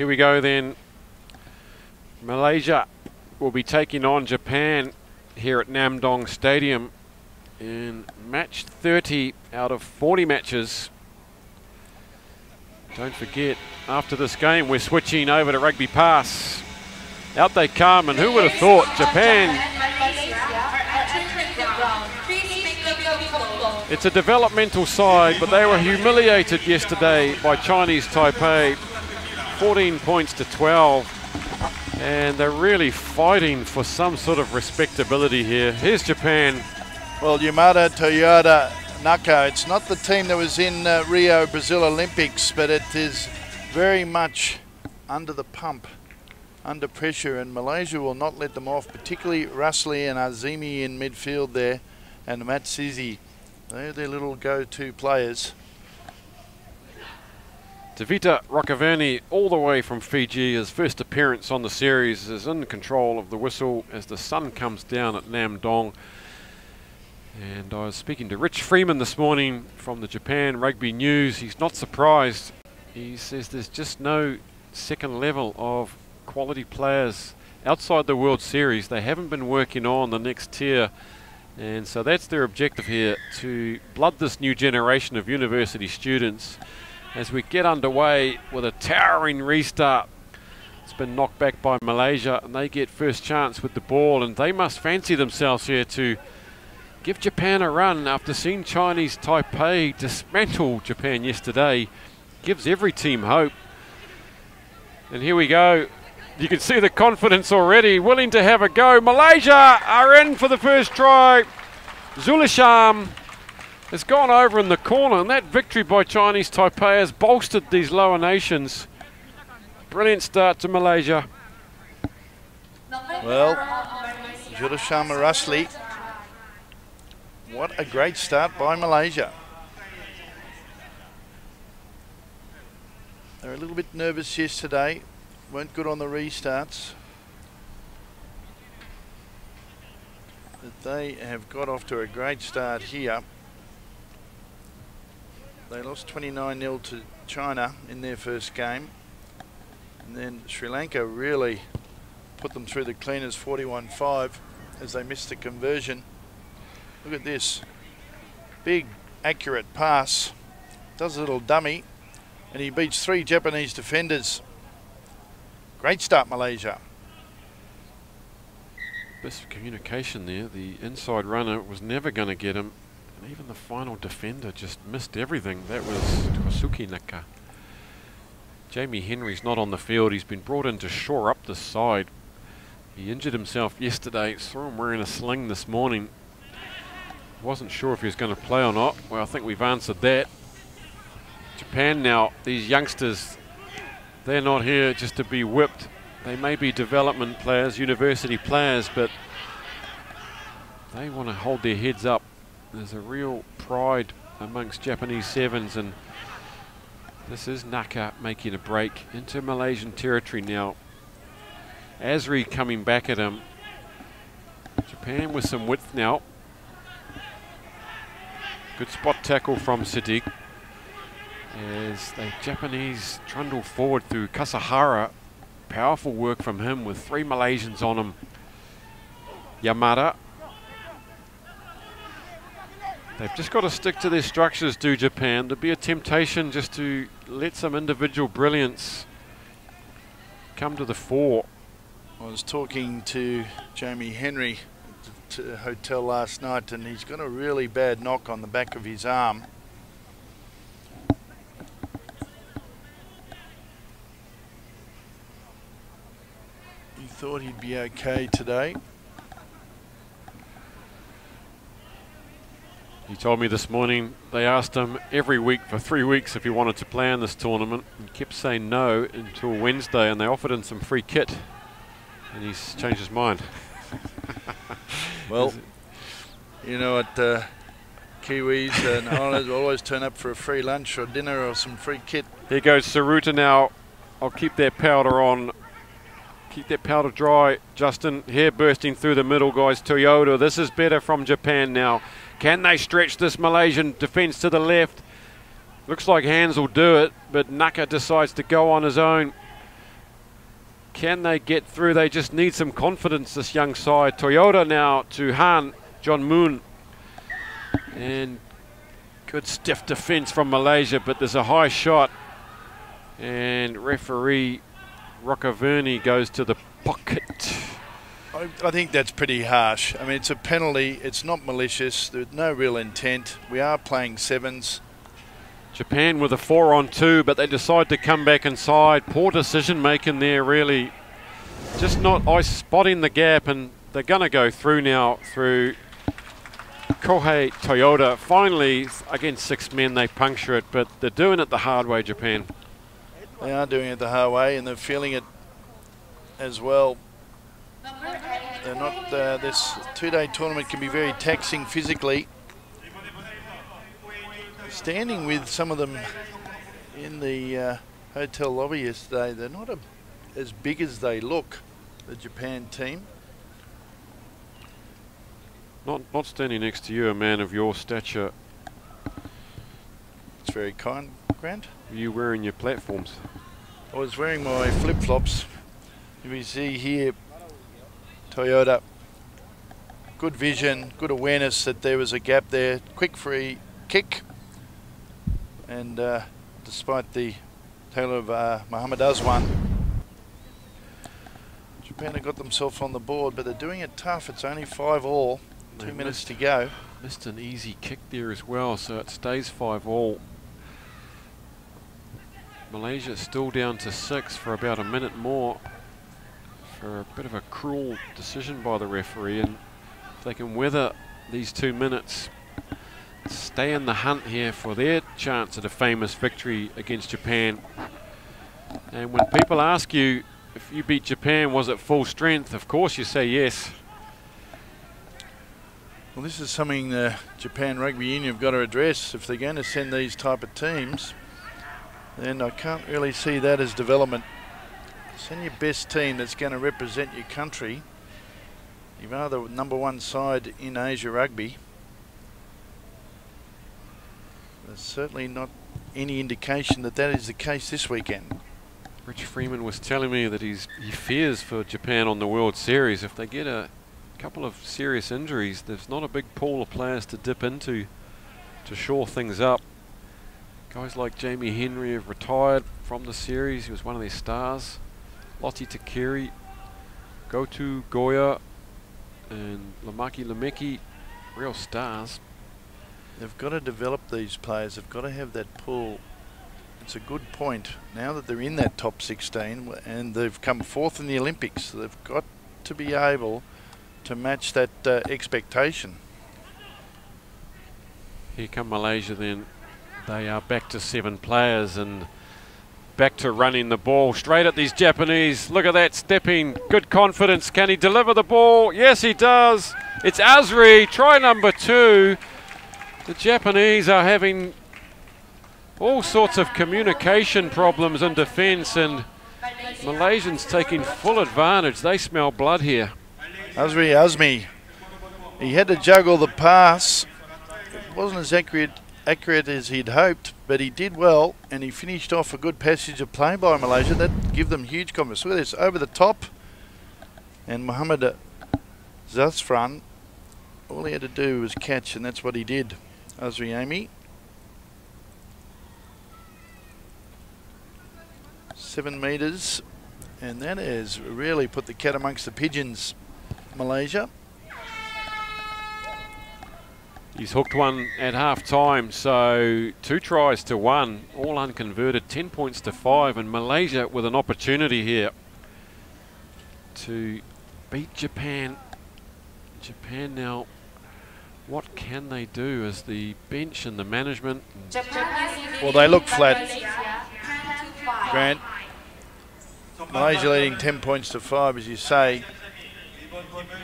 Here we go then. Malaysia will be taking on Japan here at Namdong Stadium in match 30 out of 40 matches. Don't forget, after this game we're switching over to rugby pass. Out they come, and who would have thought Japan. It's a developmental side, but they were humiliated yesterday by Chinese Taipei, 14 points to 12, and they're really fighting for some sort of respectability here. Here's Japan. Well, Yamada, Toyota, Naka, it's not the team that was in Rio Brazil Olympics, but it is very much under the pump, under pressure, and Malaysia will not let them off, particularly Russley and Azimi in midfield there, and Matsizi. They're their little go-to players. Tevita Rokaverni, all the way from Fiji, his first appearance on the series, is in control of the whistle as the sun comes down at Namdong. And I was speaking to Rich Freeman this morning from the Japan Rugby News. He's not surprised. He says there's just no second level of quality players outside the World Series. They haven't been working on the next tier. And so that's their objective here, to blood this new generation of university students as we get underway with a towering restart. It's been knocked back by Malaysia, and they get first chance with the ball, and they must fancy themselves here to give Japan a run after seeing Chinese Taipei dismantle Japan yesterday. Gives every team hope. And here we go. You can see the confidence already, willing to have a go. Malaysia are in for the first try. Zulisham has gone over in the corner, and that victory by Chinese Taipei has bolstered these lower nations. Brilliant start to Malaysia. Well, Zulisham Russley, what a great start by Malaysia. They're a little bit nervous yesterday. Weren't good on the restarts, but they have got off to a great start here. They lost 29-0 to China in their first game, and then Sri Lanka really put them through the cleaners, 41-5, as they missed the conversion. Look at this big accurate pass, does a little dummy, and he beats 3 Japanese defenders. Great start, Malaysia. Best communication there. The inside runner was never going to get him. And even the final defender just missed everything. That was Kosuke Naka. Jamie Henry's not on the field. He's been brought in to shore up the side. He injured himself yesterday. Saw him wearing a sling this morning. Wasn't sure if he was going to play or not. Well, I think we've answered that. Japan now, these youngsters, they're not here just to be whipped. They may be development players, university players, but they want to hold their heads up. There's a real pride amongst Japanese sevens, and this is Naka making a break into Malaysian territory now. Azri coming back at him. Japan with some width now. Good spot tackle from Siddiq as the Japanese trundle forward through Kasahara. Powerful work from him with 3 Malaysians on him. Yamada. They've just got to stick to their structures, do Japan. There'd be a temptation just to let some individual brilliance come to the fore. I was talking to Jamie Henry at the hotel last night, and he's got a really bad knock on the back of his arm. He thought he'd be okay today. He told me this morning they asked him every week for 3 weeks if he wanted to play in this tournament, and kept saying no until Wednesday, and they offered him some free kit, and he's changed his mind. Well, you know what, Kiwis and Islanders always turn up for a free lunch or dinner or some free kit. Here goes Saruta now. I'll keep that powder on. Keep that powder dry. Justin, hair bursting through the middle, guys. Toyota, this is better from Japan now. Can they stretch this Malaysian defence to the left? Looks like Hands will do it, but Naka decides to go on his own. Can they get through? They just need some confidence, this young side. Toyota now to Han, John Moon. And good stiff defence from Malaysia, but there's a high shot. And referee Rockaverney goes to the pocket. I think that's pretty harsh. I mean, it's a penalty. It's not malicious. There's no real intent. We are playing sevens. Japan with a 4-on-2, but they decide to come back inside. Poor decision making there, really. Just not spotting the gap, and they're going to go through now through Kohei Toyota. Finally, against 6 men, they puncture it, but they're doing it the hard way, Japan. They are doing it the hard way, and they're feeling it as well. They're not. This two-day tournament can be very taxing physically. Standing with some of them in the hotel lobby yesterday, they're not as big as they look, the Japan team. Not standing next to you, a man of your stature. It's very kind, Grant. Are you wearing your platforms? I was wearing my flip-flops. If you see here, Toyota, good vision, good awareness that there was a gap there, quick free kick, and despite the tail of Muhammad Azwan, Japan have got themselves on the board, but they're doing it tough. It's only 5-all, 2 minutes to go. Missed an easy kick there as well, so it stays 5-all. Malaysia still down to 6 for about a minute more, for a bit of a cruel decision by the referee, and if they can weather these 2 minutes, stay in the hunt here for their chance at a famous victory against Japan. And when people ask you if you beat Japan, was it full strength? Of course you say yes. Well, this is something the Japan Rugby Union have got to address. If they're going to send these type of teams, then I can't really see that as development. Send your best team that's going to represent your country. You are the #1 side in Asia Rugby. There's certainly not any indication that that is the case this weekend. Rich Freeman was telling me that he fears for Japan on the World Series. If they get a couple of serious injuries, there's not a big pool of players to dip into to shore things up. Guys like Jamie Henry have retired from the series. He was one of their stars. Lottie Takiri, Gotu Goya, and Lamaki Lameki, real stars. They've got to develop these players. They've got to have that pool. It's a good point. Now that they're in that top 16 and they've come 4th in the Olympics, they've got to be able to match that expectation. Here come Malaysia then. They are back to 7 players and back to running the ball straight at these Japanese. Look at that stepping, good confidence. Can he deliver the ball? Yes, he does. It's Azri, try number 2. The Japanese are having all sorts of communication problems in defence, and Malaysians taking full advantage. They smell blood here. Azmi, he had to juggle the pass. It wasn't as accurate as he'd hoped, but he did well, and he finished off a good passage of play by Malaysia. That give them huge confidence. Look at this, over the top, and Muhammad Zafran, all he had to do was catch, and that's what he did. Azriami, 7 metres, and that has really put the cat amongst the pigeons, Malaysia. He's hooked one at half time, so 2 tries to 1, all unconverted, 10 points to 5, and Malaysia with an opportunity here to beat Japan. Japan now, what can they do as the bench and the management? Well, they look flat, Grant. Malaysia leading 10 points to 5, as you say.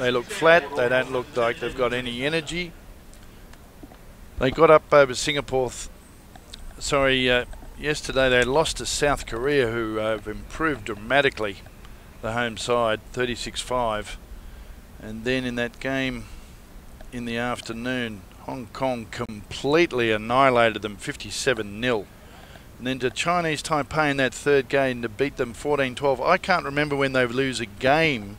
They look flat. They don't look like they've got any energy. They got up over Singapore. Yesterday they lost to South Korea, who have improved dramatically, the home side, 36-5. And then in that game in the afternoon, Hong Kong completely annihilated them, 57-0. And then to Chinese Taipei in that third game to beat them 14-12. I can't remember when they lose a game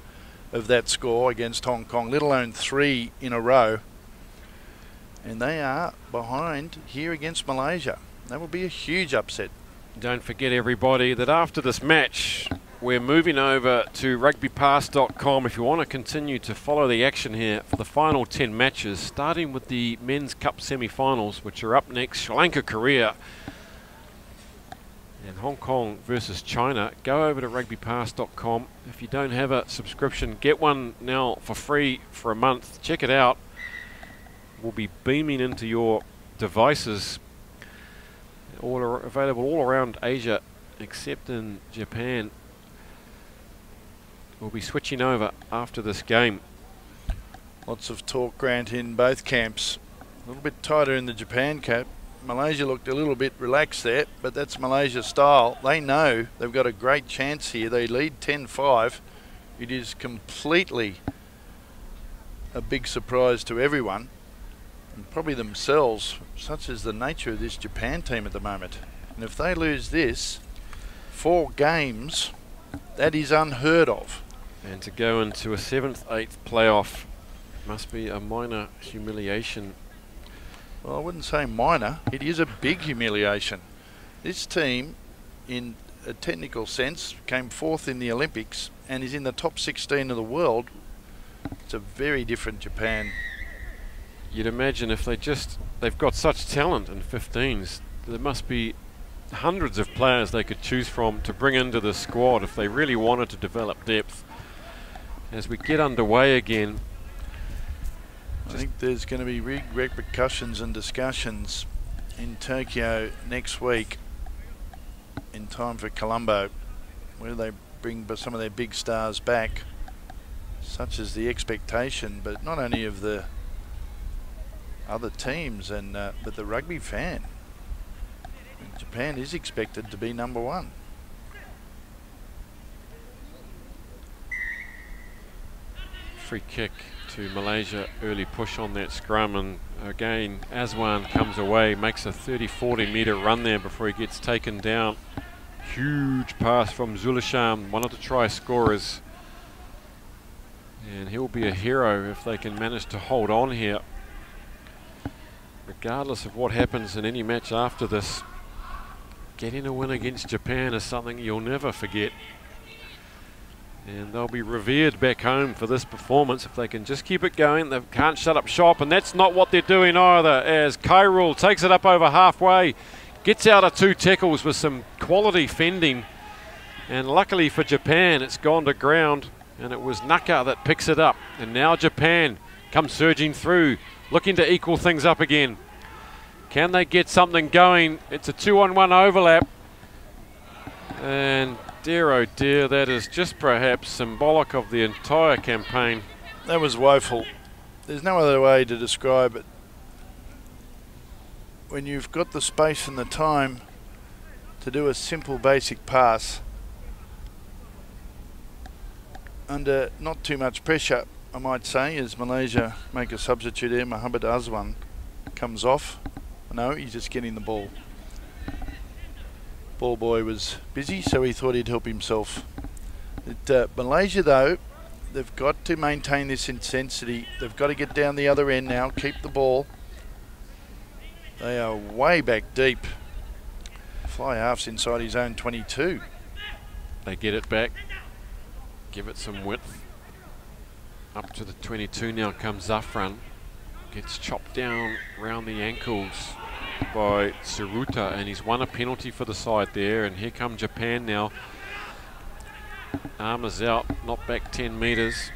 of that score against Hong Kong, let alone 3 in a row. And they are behind here against Malaysia. That will be a huge upset. Don't forget, everybody, that after this match, we're moving over to rugbypass.com if you want to continue to follow the action here for the final 10 matches, starting with the Men's Cup semi-finals, which are up next. Sri Lanka, Korea, and Hong Kong versus China. Go over to rugbypass.com. If you don't have a subscription, get one now for free for a month. Check it out. We'll be beaming into your devices. All are available all around Asia, except in Japan. We'll be switching over after this game. Lots of talk, Grant, in both camps. A little bit tighter in the Japan camp. Malaysia looked a little bit relaxed there, but that's Malaysia style. They know they've got a great chance here. They lead 10-5. It is completely a big surprise to everyone, and probably themselves, such as the nature of this Japan team at the moment. And if they lose this, 4 games, that is unheard of. And to go into a 7th, 8th playoff must be a minor humiliation. Well, I wouldn't say minor. It is a big humiliation. This team, in a technical sense, came 4th in the Olympics and is in the top 16 of the world. It's a very different Japan. You'd imagine if they've got such talent in 15s, there must be hundreds of players they could choose from to bring into the squad if they really wanted to develop depth. As we get underway again, I think there's going to be big repercussions and discussions in Tokyo next week in time for Colombo, where they bring some of their big stars back, such as the expectation, but not only of the other teams and but the rugby fan. And Japan is expected to be number 1. free kick to Malaysia, early push on that scrum, and again Aswan comes away, makes a 30-40 metre run there before he gets taken down. Huge pass from Zulasham, one of the try scorers, and he'll be a hero if they can manage to hold on here. Regardless of what happens in any match after this, getting a win against Japan is something you'll never forget. And they'll be revered back home for this performance if they can just keep it going. They can't shut up shop, and that's not what they're doing either, as Kyril takes it up over halfway, gets out of 2 tackles with some quality fending, and luckily for Japan it's gone to ground, and it was Naka that picks it up. And now Japan comes surging through, looking to equal things up again. Can they get something going? It's a 2-on-1 overlap, and dear oh dear, that is just perhaps symbolic of the entire campaign. That was woeful. There's no other way to describe it. When you've got the space and the time to do a simple basic pass under not too much pressure, I might say, as Malaysia make a substitute there. Muhammad Aswan comes off. No, he's just getting the ball. Ball boy was busy, so he thought he'd help himself. Malaysia, though, they've got to maintain this intensity. They've got to get down the other end now, keep the ball. They are way back deep. Fly half's inside his own 22. They get it back, give it some width. Up to the 22 now comes Zafran. Gets chopped down round the ankles by Tsuruta, and he's won a penalty for the side there. And here come Japan now. Arm is out, not back 10 metres.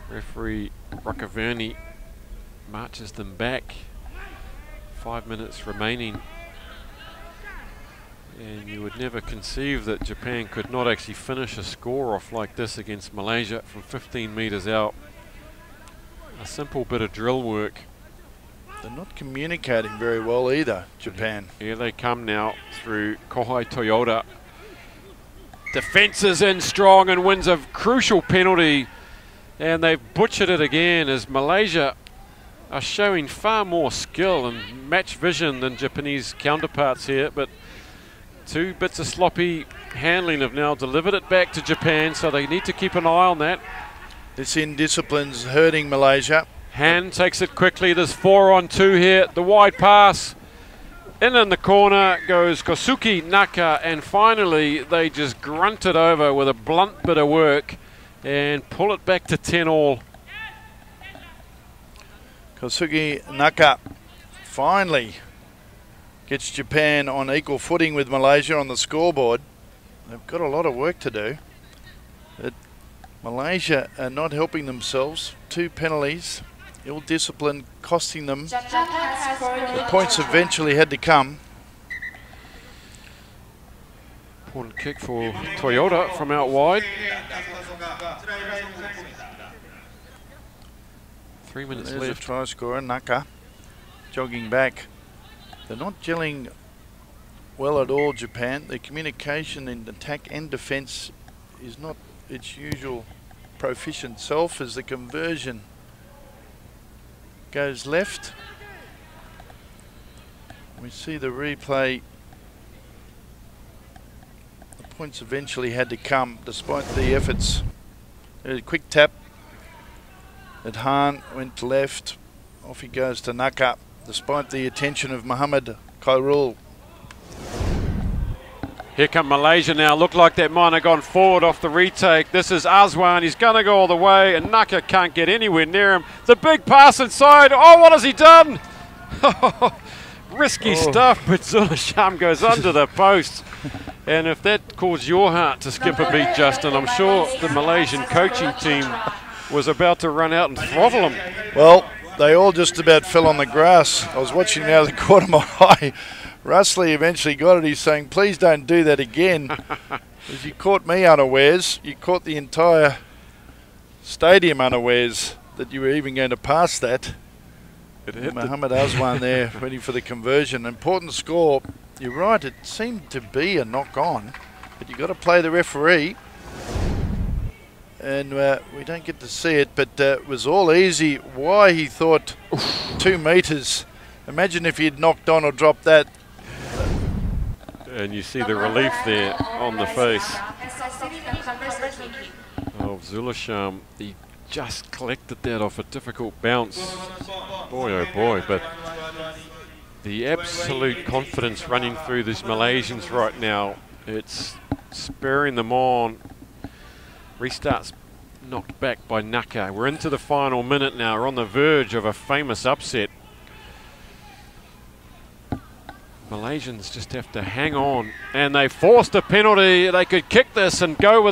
Referee Rakaverni marches them back. 5 minutes remaining. And you would never conceive that Japan could not actually finish a score off like this against Malaysia from 15 metres out. A simple bit of drill work. They're not communicating very well either, Japan. Here they come now through Kohai Toyota. Defence is in strong and wins a crucial penalty. And they've butchered it again as Malaysia are showing far more skill and match vision than Japanese counterparts here, but 2 bits of sloppy handling have now delivered it back to Japan, so they need to keep an eye on that. This indiscipline's hurting Malaysia. Han takes it quickly. There's 4 on 2 here. The wide pass. In the corner goes Kosuke Naka, and finally they just grunt it over with a blunt bit of work and pull it back to 10 all. Kosuke Naka finally gets Japan on equal footing with Malaysia on the scoreboard. They've got a lot of work to do. But Malaysia are not helping themselves. 2 penalties, ill discipline costing them. The points eventually had to come. Important kick for Toyota from out wide. 3 minutes There's left. a try scorer, Naka, jogging back. They're not gelling well at all, Japan. Their communication in attack and defence is not its usual proficient self as the conversion goes left. We see the replay. The points eventually had to come despite the efforts. There's a quick tap. At Han went left. Off he goes to Naka, despite the attention of Muhammad Khairul. Here come Malaysia now. Look like that might have gone forward off the retake. This is Azwan. He's going to go all the way, and Naka can't get anywhere near him. The big pass inside. Oh, what has he done? Risky stuff, but Zulasham goes under the post. And if that caused your heart to skip a beat, Justin, I'm sure the Malaysian coaching team was about to run out and throttle him. Well, they all just about fell on the grass. I was watching now the corner of my eye. Russley eventually got it. He's saying, please don't do that again. As you caught me unawares, you caught the entire stadium unawares that you were even going to pass that. Muhammad Azwan there waiting for the conversion. Important score. You're right, it seemed to be a knock-on, but you've got to play the referee. And we don't get to see it, but it was all easy. Why he thought 2 metres. Imagine if he'd knocked on or dropped that. And you see the relief there on the face of Zulasham. He just collected that off a difficult bounce. Boy, oh boy, but the absolute confidence running through these Malaysians right now, it's spurring them on. Restarts knocked back by Naka. We're into the final minute now. We're on the verge of a famous upset. Malaysians just have to hang on, and they forced a penalty. They could kick this and go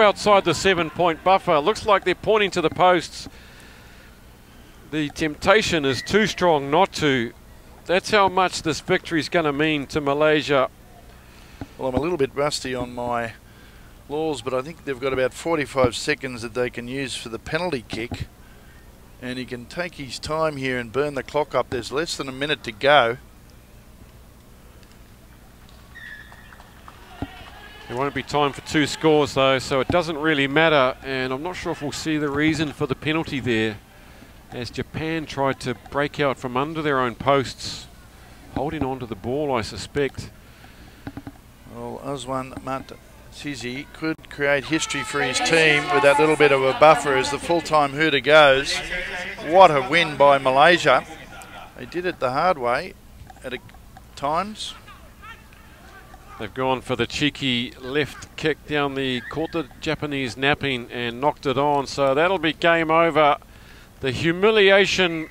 outside the 7-point buffer. Looks like they're pointing to the posts. The temptation is too strong not to. That's how much this victory is going to mean to Malaysia. Well, I'm a little bit rusty on my laws, but I think they've got about 45 seconds that they can use for the penalty kick, and he can take his time here and burn the clock up. There's less than a minute to go. There won't be time for 2 scores though, so it doesn't really matter, and I'm not sure if we'll see the reason for the penalty there, as Japan tried to break out from under their own posts, holding on to the ball, I suspect. Well, Azwan Matazizi could create history for his team with that little bit of a buffer as the full-time hooter goes. What a win by Malaysia. They did it the hard way at times. They've gone for the cheeky left kick down the, caught the Japanese napping and knocked it on, so that'll be game over. The humiliation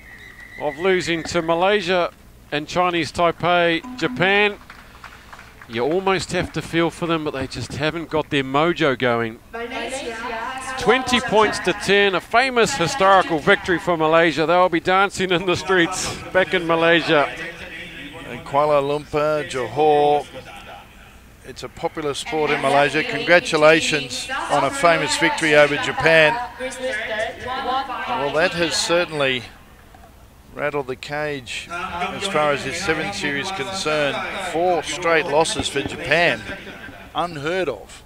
of losing to Malaysia and Chinese Taipei. Japan, you almost have to feel for them, but they just haven't got their mojo going. 20 points to 10, a famous historical victory for Malaysia. They'll be dancing in the streets back in Malaysia. In Kuala Lumpur, Johor. It's a popular sport in Malaysia. Congratulations on a famous victory over Japan. Well, that has certainly rattled the cage as far as this 7 series concerned. 4 straight losses for Japan. Unheard of.